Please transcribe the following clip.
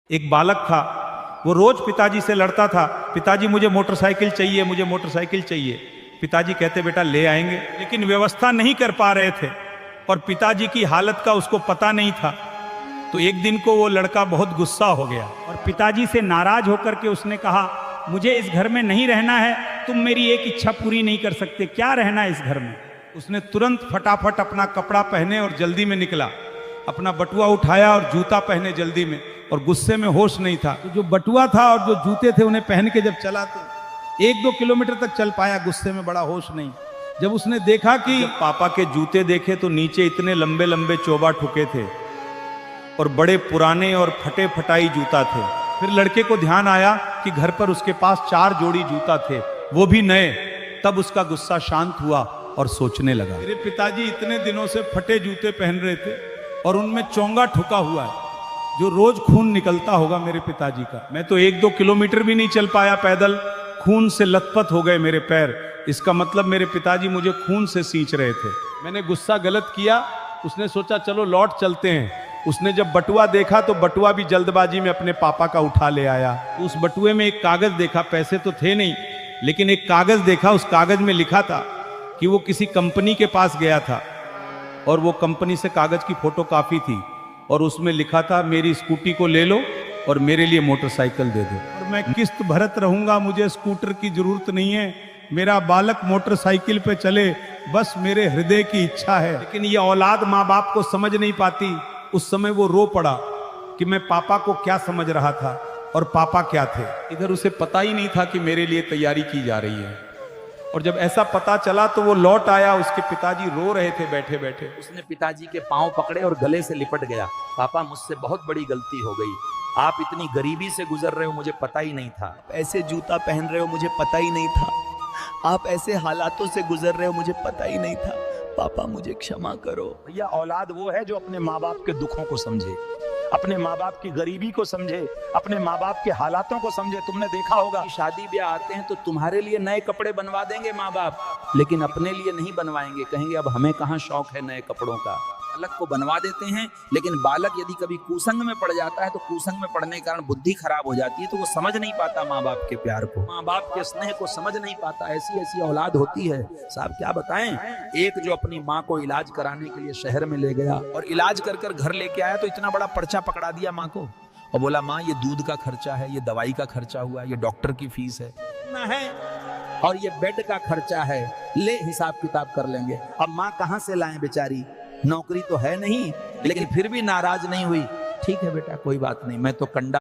एक बालक था, वो रोज पिताजी से लड़ता था, पिताजी मुझे मोटरसाइकिल चाहिए, मुझे मोटरसाइकिल चाहिए। पिताजी कहते बेटा ले आएंगे, लेकिन व्यवस्था नहीं कर पा रहे थे और पिताजी की हालत का उसको पता नहीं था। तो एक दिन को वो लड़का बहुत गुस्सा हो गया और पिताजी से नाराज होकर के उसने कहा मुझे इस घर में नहीं रहना है, तुम मेरी एक इच्छा पूरी नहीं कर सकते, क्या रहना है इस घर में। उसने तुरंत फटाफट अपना कपड़ा पहने और जल्दी में निकला, अपना बटुआ उठाया और जूता पहने जल्दी में, और गुस्से में होश नहीं था। तो जो बटुआ था और जो जूते थे उन्हें पहन के जब चला तो 1-2 किलोमीटर तक चल पाया, गुस्से में बड़ा होश नहीं। जब उसने देखा कि पापा के जूते देखे तो नीचे इतने लंबे लंबे चोबा ठुके थे और बड़े पुराने और फटे फटाई जूता थे। फिर लड़के को ध्यान आया कि घर पर उसके पास 4 जोड़ी जूता थे, वो भी नए। तब उसका गुस्सा शांत हुआ और सोचने लगा, मेरे पिताजी इतने दिनों से फटे जूते पहन रहे थे और उनमें चोंगा ठुका हुआ है, जो रोज खून निकलता होगा मेरे पिताजी का। मैं तो 1-2 किलोमीटर भी नहीं चल पाया पैदल, खून से लथपथ हो गए मेरे पैर। इसका मतलब मेरे पिताजी मुझे खून से सींच रहे थे। मैंने गुस्सा गलत किया। उसने सोचा चलो लौट चलते हैं। उसने जब बटुआ देखा तो बटुआ भी जल्दबाजी में अपने पापा का उठा ले आया। उस बटुए में एक कागज देखा, पैसे तो थे नहीं, लेकिन एक कागज देखा। उस कागज में लिखा था कि वो किसी कंपनी के पास गया था और वो कंपनी से कागज की फोटोकॉपी थी और उसमें लिखा था मेरी स्कूटी को ले लो और मेरे लिए मोटरसाइकिल दे दो, और मैं किस्त भरत रहूंगा, मुझे स्कूटर की जरूरत नहीं है, मेरा बालक मोटरसाइकिल पे चले, बस मेरे हृदय की इच्छा है। लेकिन ये औलाद माँ बाप को समझ नहीं पाती। उस समय वो रो पड़ा कि मैं पापा को क्या समझ रहा था और पापा क्या थे। इधर उसे पता ही नहीं था कि मेरे लिए तैयारी की जा रही है। और जब ऐसा पता चला तो वो लौट आया, उसके पिताजी रो रहे थे बैठे बैठे। उसने पिताजी के पांव पकड़े और गले से लिपट गया। पापा मुझसे बहुत बड़ी गलती हो गई, आप इतनी गरीबी से गुजर रहे हो मुझे पता ही नहीं था, ऐसे जूता पहन रहे हो मुझे पता ही नहीं था, आप ऐसे हालातों से गुजर रहे हो मुझे पता ही नहीं था, पापा मुझे क्षमा करो। भैया औलाद वो है जो अपने माँ बाप के दुखों को समझे, अपने माँ बाप की गरीबी को समझे, अपने माँ बाप के हालातों को समझे। तुमने देखा होगा शादी ब्याह आते हैं तो तुम्हारे लिए नए कपड़े बनवा देंगे माँ बाप, लेकिन अपने लिए नहीं बनवाएंगे, कहेंगे अब हमें कहाँ शौक है नए कपड़ों का। बालक को बनवा देते हैं, लेकिन बालक यदि कभी कुसंग में पड़ जाता है तो कुसंग में पड़ने के कारण बुद्धि खराब हो जाती है, तो वो समझ नहीं पाता माँ बाप के प्यार को, माँ बाप के स्नेह को समझ नहीं पाता। ऐसी ऐसी औलाद होती है साहब, क्या बताएं। एक जो अपनी माँ को इलाज कराने के लिए शहर में ले गया और इलाज कर कर घर लेके आया तो इतना बड़ा पर्चा पकड़ा दिया माँ को और बोला माँ ये दूध का खर्चा है, ये दवाई का खर्चा हुआ, ये डॉक्टर की फीस है ना है, और ये बेड का खर्चा है, ले हिसाब किताब कर लेंगे। अब माँ कहाँ से लाएं बेचारी, नौकरी तो है नहीं, लेकिन फिर भी नाराज नहीं हुई। ठीक है बेटा कोई बात नहीं, मैं तो कंडा